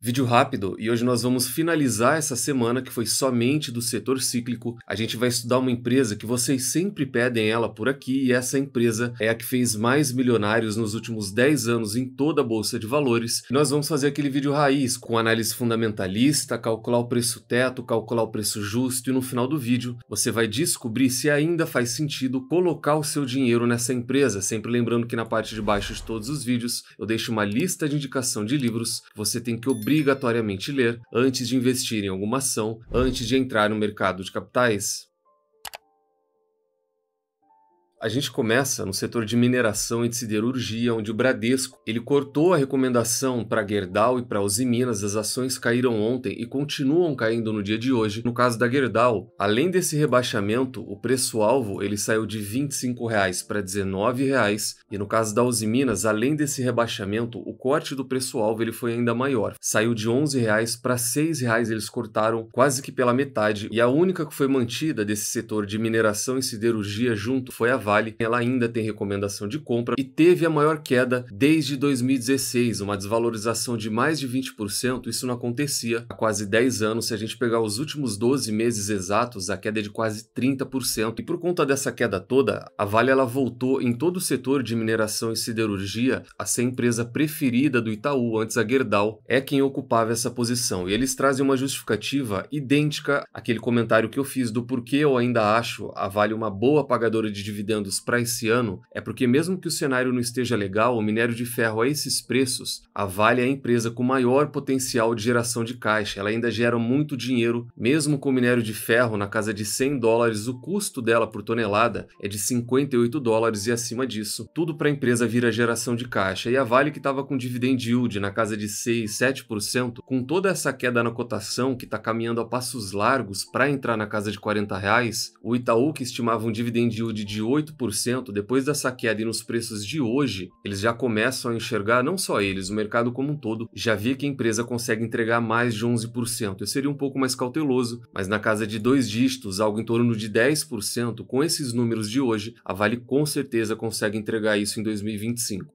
Vídeo rápido, e hoje nós vamos finalizar essa semana que foi somente do setor cíclico. A gente vai estudar uma empresa que vocês sempre pedem ela por aqui, e essa empresa é a que fez mais milionários nos últimos 10 anos em toda a Bolsa de Valores. E nós vamos fazer aquele vídeo raiz, com análise fundamentalista, calcular o preço teto, calcular o preço justo, e no final do vídeo você vai descobrir se ainda faz sentido colocar o seu dinheiro nessa empresa. Sempre lembrando que na parte de baixo de todos os vídeos eu deixo uma lista de indicação de livros que você tem que obrigatoriamente ler antes de investir em alguma ação, antes de entrar no mercado de capitais. A gente começa no setor de mineração e de siderurgia, onde o Bradesco ele cortou a recomendação para Gerdau e para Usiminas. As ações caíram ontem e continuam caindo no dia de hoje. No caso da Gerdau, além desse rebaixamento, o preço-alvo ele saiu de R$ 25 para R$ 19, e no caso da Usiminas, além desse rebaixamento, o corte do preço-alvo ele foi ainda maior. Saiu de R$ 11 para R$ 6, eles cortaram quase que pela metade, e a única que foi mantida desse setor de mineração e siderurgia junto foi a Vale. Ela ainda tem recomendação de compra e teve a maior queda desde 2016, uma desvalorização de mais de 20%. Isso não acontecia há quase 10 anos. Se a gente pegar os últimos 12 meses exatos, a queda é de quase 30%. E por conta dessa queda toda, a Vale ela voltou em todo o setor de mineração e siderurgia a ser a empresa preferida do Itaú. Antes a Gerdau é quem ocupava essa posição. E eles trazem uma justificativa idêntica àquele comentário que eu fiz do porquê eu ainda acho a Vale uma boa pagadora de dividendos para esse ano. É porque mesmo que o cenário não esteja legal, o minério de ferro a esses preços, a Vale é a empresa com maior potencial de geração de caixa. Ela ainda gera muito dinheiro, mesmo com o minério de ferro na casa de $100, o custo dela por tonelada é de $58 e acima disso. Tudo para a empresa vira geração de caixa. E a Vale que estava com dividend yield na casa de 6, 7%, com toda essa queda na cotação que está caminhando a passos largos para entrar na casa de R$40, o Itaú que estimava um dividend yield de 8%, depois dessa queda e nos preços de hoje, eles já começam a enxergar, não só eles, o mercado como um todo, já vê que a empresa consegue entregar mais de 11%. Eu seria um pouco mais cauteloso, mas na casa de 2 dígitos, algo em torno de 10%, com esses números de hoje, a Vale com certeza consegue entregar isso em 2025.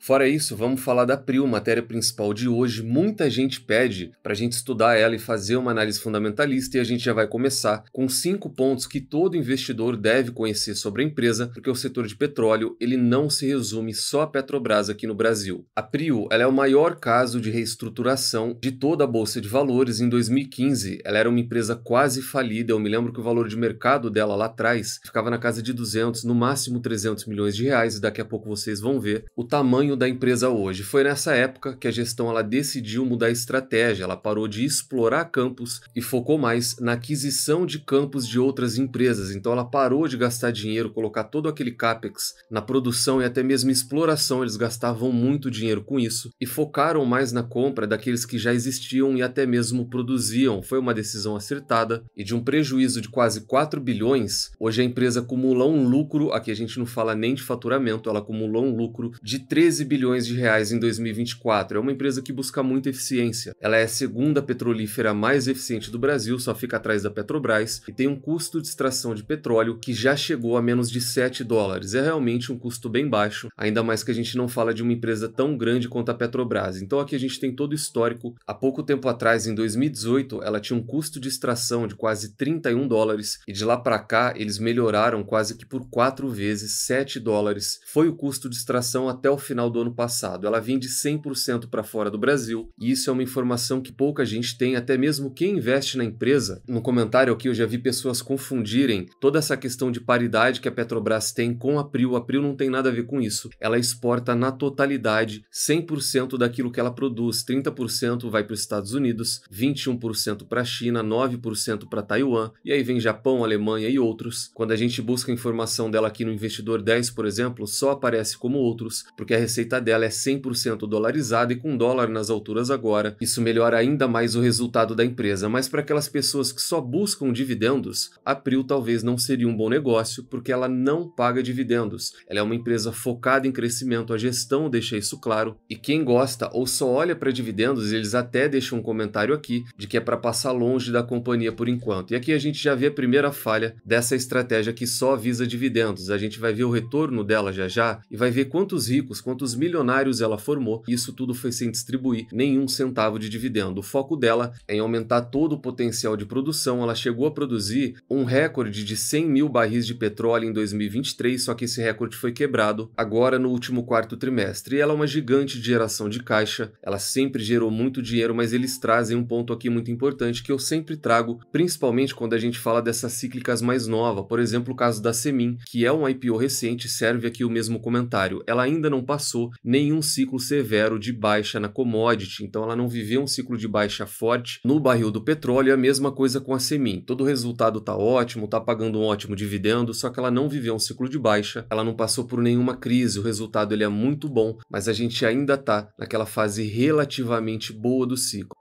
Fora isso, vamos falar da Prio, matéria principal de hoje. Muita gente pede para a gente estudar ela e fazer uma análise fundamentalista, e a gente já vai começar com 5 pontos que todo investidor deve conhecer sobre a empresa, porque o setor de petróleo ele não se resume só a Petrobras aqui no Brasil. A Prio ela é o maior caso de reestruturação de toda a Bolsa de Valores. Em 2015, ela era uma empresa quase falida. Eu me lembro que o valor de mercado dela lá atrás ficava na casa de 200, no máximo 300 milhões de reais, e daqui a pouco vocês vão ver o tamanho da empresa hoje. Foi nessa época que a gestão ela decidiu mudar a estratégia. Ela parou de explorar campos e focou mais na aquisição de campos de outras empresas. Então ela parou de gastar dinheiro, colocar todo aquele capex na produção e até mesmo exploração. Eles gastavam muito dinheiro com isso e focaram mais na compra daqueles que já existiam e até mesmo produziam. Foi uma decisão acertada, e de um prejuízo de quase 4 bilhões, hoje a empresa acumula um lucro, aqui a gente não fala nem de faturamento, ela acumulou um lucro de 13 bilhões de reais em 2024. É uma empresa que busca muita eficiência. Ela é a segunda petrolífera mais eficiente do Brasil, só fica atrás da Petrobras, e tem um custo de extração de petróleo que já chegou a menos de $7. É realmente um custo bem baixo, ainda mais que a gente não fala de uma empresa tão grande quanto a Petrobras. Então aqui a gente tem todo o histórico. Há pouco tempo atrás, em 2018, ela tinha um custo de extração de quase $31, e de lá para cá eles melhoraram quase que por 4 vezes, $7 foi o custo de extração até o final do ano passado. Ela vende 100% para fora do Brasil, e isso é uma informação que pouca gente tem, até mesmo quem investe na empresa. No comentário aqui eu já vi pessoas confundirem toda essa questão de paridade que a Petrobras tem com a Prio. A Prio não tem nada a ver com isso. Ela exporta na totalidade 100% daquilo que ela produz. 30% vai para os Estados Unidos, 21% para a China, 9% para Taiwan, e aí vem Japão, Alemanha e outros. Quando a gente busca a informação dela aqui no Investidor 10, por exemplo, só aparece como outros, porque a receita dela é 100% dolarizada, e com dólar nas alturas agora, isso melhora ainda mais o resultado da empresa. Mas para aquelas pessoas que só buscam dividendos, a Prio talvez não seria um bom negócio, porque ela não paga dividendos. Ela é uma empresa focada em crescimento, a gestão deixa isso claro, e quem gosta ou só olha para dividendos, eles até deixam um comentário aqui de que é para passar longe da companhia por enquanto. E aqui a gente já vê a primeira falha dessa estratégia que só visa dividendos. A gente vai ver o retorno dela já já e vai ver quantos ricos, quantos quantos milionários ela formou, e isso tudo foi sem distribuir nenhum centavo de dividendo. O foco dela é em aumentar todo o potencial de produção. Ela chegou a produzir um recorde de 100 mil barris de petróleo em 2023, só que esse recorde foi quebrado agora no último quarto trimestre. E ela é uma gigante de geração de caixa, ela sempre gerou muito dinheiro, mas eles trazem um ponto aqui muito importante que eu sempre trago, principalmente quando a gente fala dessas cíclicas mais novas. Por exemplo, o caso da Semin, que é um IPO recente, serve aqui o mesmo comentário. Ela ainda não passou nenhum ciclo severo de baixa na commodity, então ela não viveu um ciclo de baixa forte no barril do petróleo. É a mesma coisa com a Semin. Todo o resultado tá ótimo, tá pagando um ótimo dividendo, só que ela não viveu um ciclo de baixa, ela não passou por nenhuma crise, o resultado ele é muito bom, mas a gente ainda tá naquela fase relativamente boa do ciclo.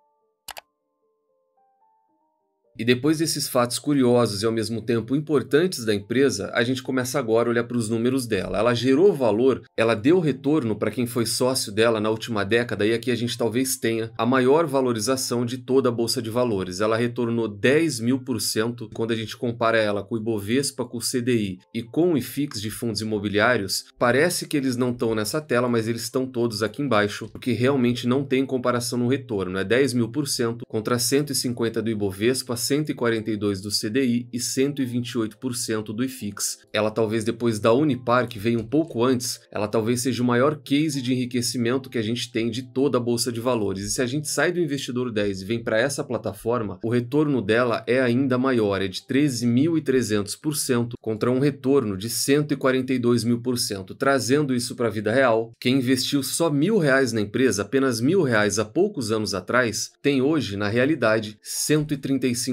E depois desses fatos curiosos e ao mesmo tempo importantes da empresa, a gente começa agora a olhar para os números dela. Ela gerou valor, ela deu retorno para quem foi sócio dela na última década, e aqui a gente talvez tenha a maior valorização de toda a Bolsa de Valores. Ela retornou 10.000% quando a gente compara ela com o Ibovespa, com o CDI e com o IFIX de fundos imobiliários. Parece que eles não estão nessa tela, mas eles estão todos aqui embaixo, porque realmente não tem comparação no retorno. É 10.000% contra 150 do Ibovespa, 142 do CDI e 128% do IFIX. Ela talvez depois da Unipar, que veio um pouco antes, ela talvez seja o maior case de enriquecimento que a gente tem de toda a Bolsa de Valores. E se a gente sai do Investidor 10 e vem para essa plataforma, o retorno dela é ainda maior, é de 13.300% contra um retorno de 142.000%. Trazendo isso para a vida real, quem investiu só R$1.000 na empresa, apenas R$1.000 há poucos anos atrás, tem hoje, na realidade, R$135.000.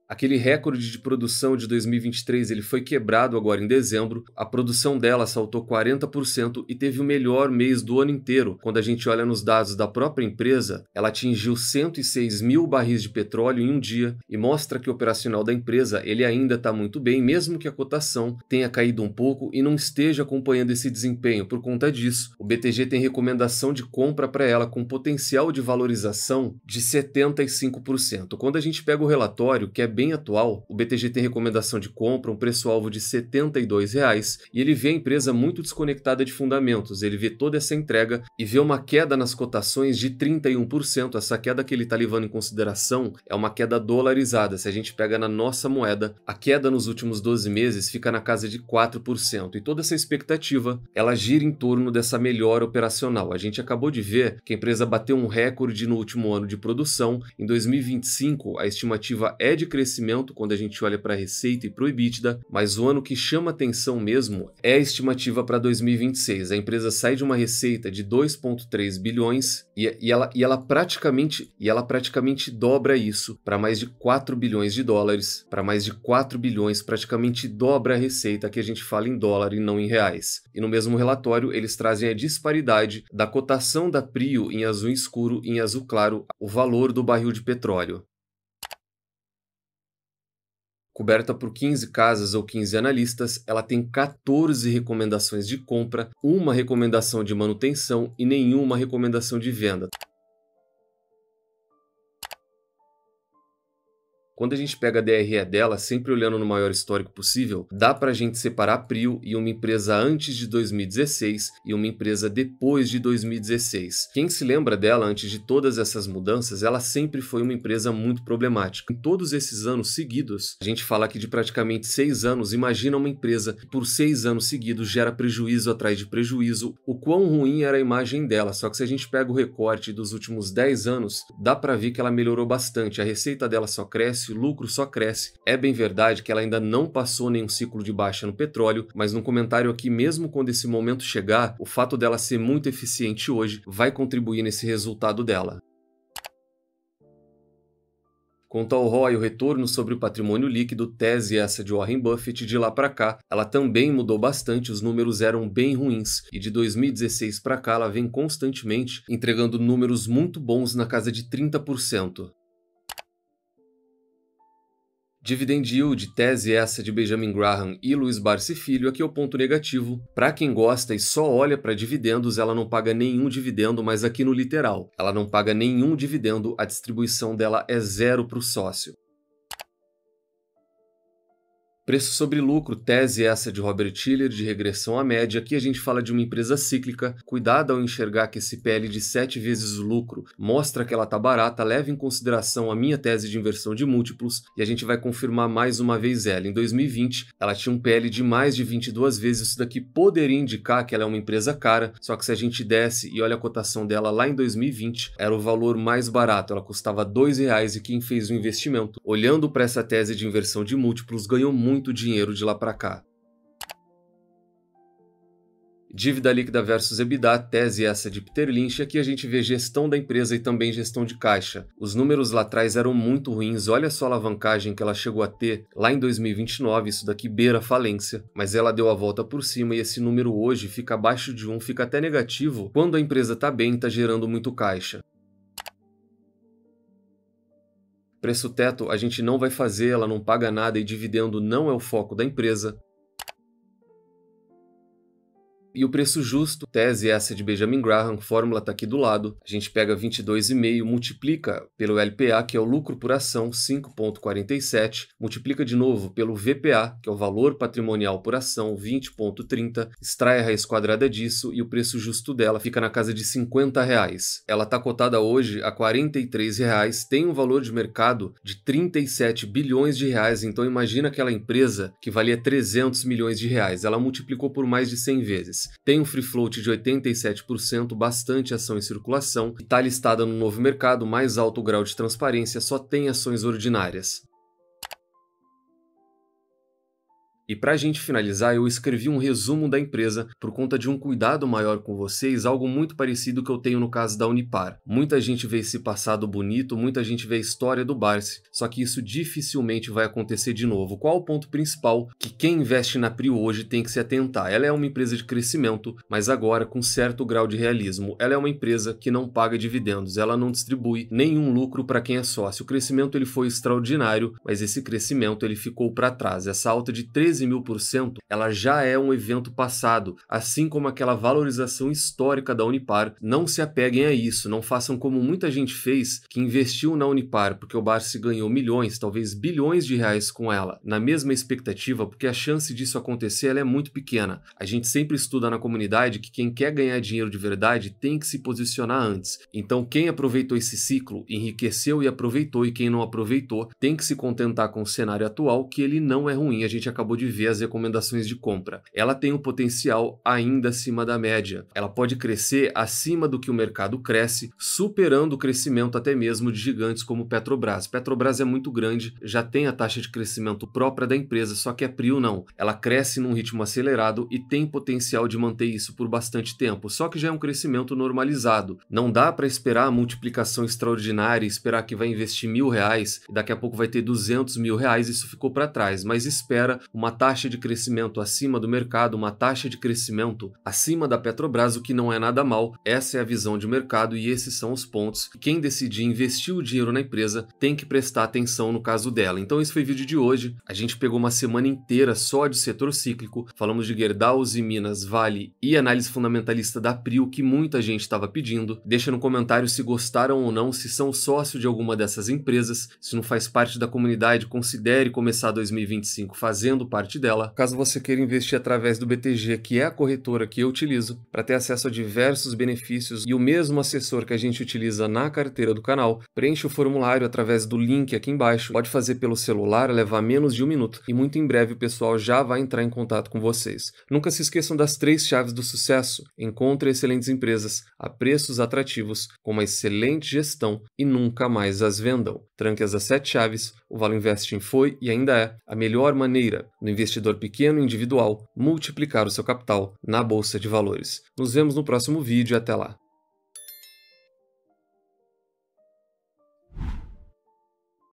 Aquele recorde de produção de 2023 ele foi quebrado agora em dezembro. A produção dela saltou 40% e teve o melhor mês do ano inteiro. Quando a gente olha nos dados da própria empresa, ela atingiu 106 mil barris de petróleo em um dia e mostra que o operacional da empresa ele ainda está muito bem, mesmo que a cotação tenha caído um pouco e não esteja acompanhando esse desempenho. Por conta disso, o BTG tem recomendação de compra para ela com potencial de valorização de 75%. Quando a gente pega o relatório, que é bem atual, o BTG tem recomendação de compra, um preço-alvo de R$ 72, e ele vê a empresa muito desconectada de fundamentos. Ele vê toda essa entrega e vê uma queda nas cotações de 31%. Essa queda que ele está levando em consideração é uma queda dolarizada. Se a gente pega na nossa moeda, a queda nos últimos 12 meses fica na casa de 4%. E toda essa expectativa, ela gira em torno dessa melhora operacional. A gente acabou de ver que a empresa bateu um recorde no último ano de produção. Em 2025, a estimativa é de crescimento quando a gente olha para a receita e para o EBITDA, mas o ano que chama atenção mesmo é a estimativa para 2026. A empresa sai de uma receita de 2,3 bilhões e ela praticamente dobra isso para mais de 4 bilhões de dólares, para mais de 4 bilhões, praticamente dobra a receita que a gente fala em dólar e não em reais. E no mesmo relatório eles trazem a disparidade da cotação da Prio em azul escuro e em azul claro, o valor do barril de petróleo. Coberta por 15 casas ou 15 analistas, ela tem 14 recomendações de compra, uma recomendação de manutenção e nenhuma recomendação de venda. Quando a gente pega a DRE dela, sempre olhando no maior histórico possível, dá para a gente separar a Prio e uma empresa antes de 2016 e uma empresa depois de 2016. Quem se lembra dela antes de todas essas mudanças, ela sempre foi uma empresa muito problemática. Em todos esses anos seguidos, a gente fala aqui de praticamente 6 anos, imagina uma empresa que por 6 anos seguidos gera prejuízo atrás de prejuízo, o quão ruim era a imagem dela. Só que se a gente pega o recorte dos últimos 10 anos, dá para ver que ela melhorou bastante, a receita dela só cresce, o lucro só cresce. É bem verdade que ela ainda não passou nenhum ciclo de baixa no petróleo, mas no comentário aqui, mesmo quando esse momento chegar, o fato dela ser muito eficiente hoje vai contribuir nesse resultado dela. Quanto ao ROI, o retorno sobre o patrimônio líquido, tese essa de Warren Buffett, de lá para cá, ela também mudou bastante, os números eram bem ruins, e de 2016 para cá ela vem constantemente entregando números muito bons na casa de 30%. Dividend Yield, tese essa de Benjamin Graham e Luiz Barsi Filho, aqui é o ponto negativo. Para quem gosta e só olha para dividendos, ela não paga nenhum dividendo, mas aqui no literal, ela não paga nenhum dividendo, a distribuição dela é zero para o sócio. Preço sobre lucro, tese essa de Robert Shiller, de regressão à média. Aqui a gente fala de uma empresa cíclica. Cuidado ao enxergar que esse PL de 7 vezes o lucro mostra que ela está barata, leva em consideração a minha tese de inversão de múltiplos e a gente vai confirmar mais uma vez ela. Em 2020, ela tinha um PL de mais de 22 vezes. Isso daqui poderia indicar que ela é uma empresa cara, só que se a gente desce e olha a cotação dela lá em 2020, era o valor mais barato, ela custava R$2 e quem fez o investimento, olhando para essa tese de inversão de múltiplos, ganhou muito dinheiro de lá para cá. Dívida líquida versus EBITDA, tese essa de Peter Lynch. Aqui a gente vê gestão da empresa e também gestão de caixa. Os números lá atrás eram muito ruins, olha só a alavancagem que ela chegou a ter lá em 2029, isso daqui beira a falência, mas ela deu a volta por cima e esse número hoje fica abaixo de 1, fica até negativo. Quando a empresa está bem, está gerando muito caixa. Preço teto a gente não vai fazer, ela não paga nada e dividendo não é o foco da empresa. E o preço justo, tese essa de Benjamin Graham, fórmula está aqui do lado. A gente pega 22,5, multiplica pelo LPA, que é o lucro por ação, 5,47, multiplica de novo pelo VPA, que é o valor patrimonial por ação, 20,30, extrai a raiz quadrada disso e o preço justo dela fica na casa de R$50. Ela está cotada hoje a R$43, tem um valor de mercado de 37 bilhões de reais, então imagina aquela empresa que valia 300 milhões de reais, ela multiplicou por mais de 100 vezes. Tem um free float de 87%, bastante ação em circulação, está listada no novo mercado, mais alto grau de transparência, só tem ações ordinárias. E para a gente finalizar, eu escrevi um resumo da empresa por conta de um cuidado maior com vocês, algo muito parecido que eu tenho no caso da Unipar. Muita gente vê esse passado bonito, muita gente vê a história do Barsi, só que isso dificilmente vai acontecer de novo. Qual o ponto principal que quem investe na Prio hoje tem que se atentar? Ela é uma empresa de crescimento, mas agora com certo grau de realismo. Ela é uma empresa que não paga dividendos, ela não distribui nenhum lucro para quem é sócio. O crescimento ele foi extraordinário, mas esse crescimento ele ficou para trás. Essa alta de 13.000%, ela já é um evento passado, assim como aquela valorização histórica da Unipar. Não se apeguem a isso, não façam como muita gente fez, que investiu na Unipar porque o Barsi ganhou milhões, talvez bilhões de reais com ela, na mesma expectativa, porque a chance disso acontecer ela é muito pequena. A gente sempre estuda na comunidade que quem quer ganhar dinheiro de verdade tem que se posicionar antes. Então quem aproveitou esse ciclo, enriqueceu e aproveitou, e quem não aproveitou tem que se contentar com o cenário atual, que ele não é ruim. A gente acabou de ver as recomendações de compra. Ela tem um potencial ainda acima da média. Ela pode crescer acima do que o mercado cresce, superando o crescimento até mesmo de gigantes como Petrobras. Petrobras é muito grande, já tem a taxa de crescimento própria da empresa, só que a Prio não. Ela cresce num ritmo acelerado e tem potencial de manter isso por bastante tempo, só que já é um crescimento normalizado. Não dá para esperar a multiplicação extraordinária, esperar que vai investir R$1.000 e daqui a pouco vai ter R$200.000, isso ficou para trás, mas espera uma taxa de crescimento acima do mercado, uma taxa de crescimento acima da Petrobras, o que não é nada mal. Essa é a visão de mercado e esses são os pontos. Quem decidir investir o dinheiro na empresa tem que prestar atenção no caso dela. Então esse foi o vídeo de hoje. A gente pegou uma semana inteira só de setor cíclico, falamos de Gerdau, Minas, Vale e análise fundamentalista da Prio, que muita gente estava pedindo. Deixa no comentário se gostaram ou não, se são sócio de alguma dessas empresas, se não faz parte da comunidade, considere começar 2025 fazendo parte dela. Caso você queira investir através do BTG, que é a corretora que eu utilizo, para ter acesso a diversos benefícios e o mesmo assessor que a gente utiliza na carteira do canal, preencha o formulário através do link aqui embaixo. Pode fazer pelo celular, levar menos de 1 minuto e muito em breve o pessoal já vai entrar em contato com vocês. Nunca se esqueçam das 3 chaves do sucesso. Encontre excelentes empresas a preços atrativos, com uma excelente gestão e nunca mais as vendam. Tranque as 7 chaves. O Valor Investing foi e ainda é a melhor maneira do investidor pequeno e individual multiplicar o seu capital na Bolsa de Valores. Nos vemos no próximo vídeo e até lá.